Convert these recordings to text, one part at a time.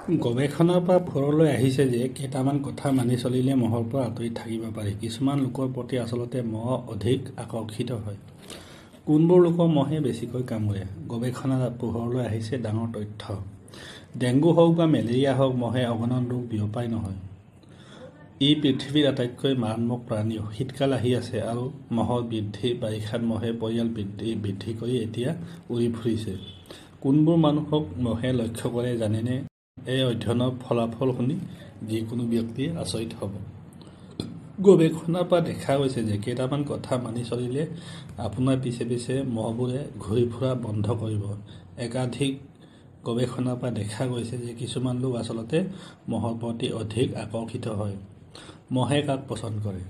গৱেষণাৰ পৰা পোহৰলৈ আহিছে যে কেইটামান কথা মানি চলিলে মহৰ পৰা আঁতৰি থাকিব পাৰি। কিছুমান লোকৰ প্ৰতি আচলতে মহ অধিক আকৰ্ষিত হয়। কোনবোৰ লোকৰ মহে বেছিকৈ কামুৰে? গৱেষণাৰ পোহৰলৈ আহিছে ডাঙৰ তথ্য। ডেংগু হওক বা মেলেৰিয়া হওক, মহে অগণন ৰোগ বিয়পাই নহয়। ই পৃথিৱীৰ আটাইতকৈ মাৰাত্মক প্ৰাণী। শীতকাল আহি আছে আৰু মহৰ বৃদ্ধি। বাৰিষাত মহে পৰিয়াল বৃদ্ধি কৰি এতিয়া উৰি ফুৰিছে। কোনবোৰ মানুহক মহে লক্ষ্য কৰে জানেনে? এই অধ্যয়নৰ ফলাফল শুনি যিকোনো ব্যক্তিয়ে আচৰিত হ'ব। গৱেষণাৰ পৰা দেখা গৈছে যে কেইটামান কথা মানি চলিলে আপোনাৰ পিছে পিছে মহবোৰে ঘূৰি ফুৰা বন্ধ কৰিব। একাধিক গৱেষণাৰ পৰা দেখা গৈছে যে কিছুমান লোক আচলতে মহৰ প্ৰতি অধিক আকৰ্ষিত হয়। মহে কাক পচন্দ কৰে?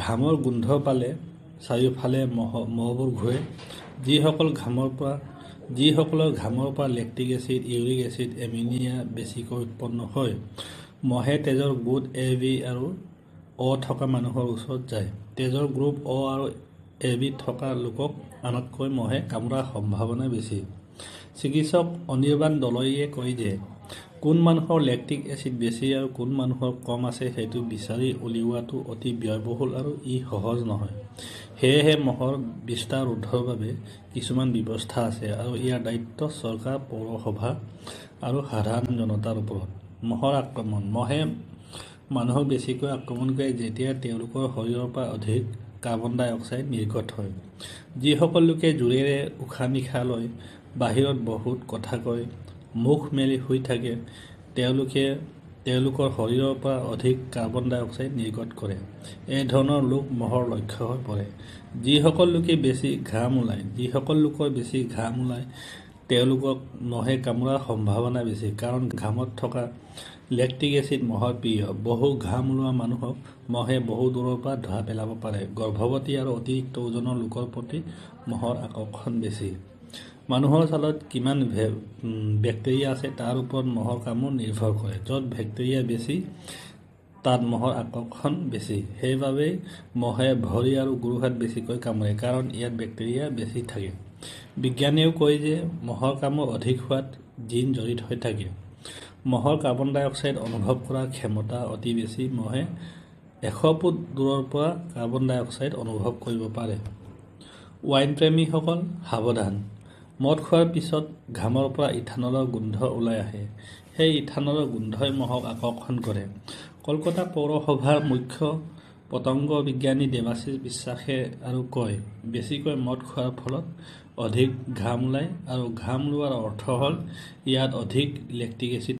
ঘামৰ গোন্ধ পালে চাৰিওফালে মহবোৰ ঘূৰে। যিসকলৰ ঘামৰ পৰা লেক্টিক এচিড, ইউৰিক এচিড, এমিনিয়া বেছিকৈ উৎপন্ন হয়, মহে তেজৰ গোট AB আৰু O থকা মানুহৰ ওচৰত যায়। তেজৰ গ্ৰুপ O আৰু AB থকা লোকক আনতকৈ মহে কামোৰাৰ সম্ভাৱনা বেছি। চিকিৎসক অনিৰ্বাণ দলইয়ে কয় যে কোন মানুহৰ লেক্টিক এচিড বেছি আৰু কোন মানুহৰ কম আছে সেইটো বিচাৰি উলিওৱাটো অতি ব্যয়বহুল আৰু ই সহজ নহয়। সেয়েহে মহৰ বিস্তাৰ ৰোধৰ বাবে কিছুমান ব্যৱস্থা আছে আৰু ইয়াৰ দায়িত্ব চৰকাৰ, পৌৰসভা আৰু সাধাৰণ জনতাৰ ওপৰত। মহৰ আক্ৰমণ। মহে মানুহক বেছিকৈ আক্ৰমণ কৰে যেতিয়া তেওঁলোকৰ শৰীৰৰ পৰা অধিক কাৰ্বন ডাই অক্সাইড নিৰ্গত হয়। যিসকল লোকে জোৰেৰে উশাহ নিশাহ লয়, বাহিৰত বহুত কথা কয়, মুখ মেলি শুই থাকে, তেওঁলোকে তেওঁলোকৰ শৰীৰৰ পৰা অধিক কাৰ্বন ডাই অক্সাইড নিৰ্গত কৰে। এই ধৰণৰ লোক মহৰ লক্ষ্য হৈ পৰে। যিসকল লোকৰ বেছি ঘাম ওলায় তেওঁলোকক মহে কামোৰাৰ সম্ভাৱনা বেছি, কাৰণ ঘামত থকা লেক্টিক এচিড মহৰ প্ৰিয়। বহু ঘাম ওলোৱা মানুহক মহে বহু দূৰৰ পৰা ধৰা পেলাব পাৰে। গৰ্ভৱতী আৰু অতিৰিক্ত ওজনৰ লোকৰ প্ৰতি মহৰ আকৰ্ষণ বেছি। মানুহৰ ছালত কিমান বেক্টেৰিয়া আছে তাৰ ওপৰত মহৰ কামোৰ নিৰ্ভৰ কৰে। য'ত বেক্টেৰিয়া বেছি তাত মহৰ আকৰ্ষণ বেছি। সেইবাবেই মহে ভৰি আৰু গোৰোহাট বেছিকৈ কামোৰে, কাৰণ ইয়াত বেক্টেৰিয়া বেছি থাকে। বিজ্ঞানীয়ে কয় যে মহৰ কামোৰ অধিক হোৱাত জিন জড়িত হৈ থাকে। মহৰ কাৰ্বন ডাই অক্সাইড অনুভৱ কৰাৰ ক্ষমতা অতি বেছি। মহে 100 ফুট দূৰৰ পৰা কাৰ্বন ডাই অক্সাইড অনুভৱ কৰিব পাৰে। ৱাইন প্ৰেমীসকল সাৱধান। মদ খোৱাৰ পিছত ঘামৰ পৰা ইথানলৰ গোন্ধ ওলাই আহে। সেই ইথানলৰ গোন্ধই মহক আকৰ্ষণ কৰে। কলকাতা পৌৰসভাৰ মুখ্য পতংগ বিজ্ঞানী দেৱাশীষ বিশ্বাসে আৰু কয়, বেছিকৈ মদ খোৱাৰ ফলত অধিক ঘাম ওলায় আৰু ঘাম ওলোৱাৰ অৰ্থ হ'ল ইয়াত অধিক লেক্টিক এচিড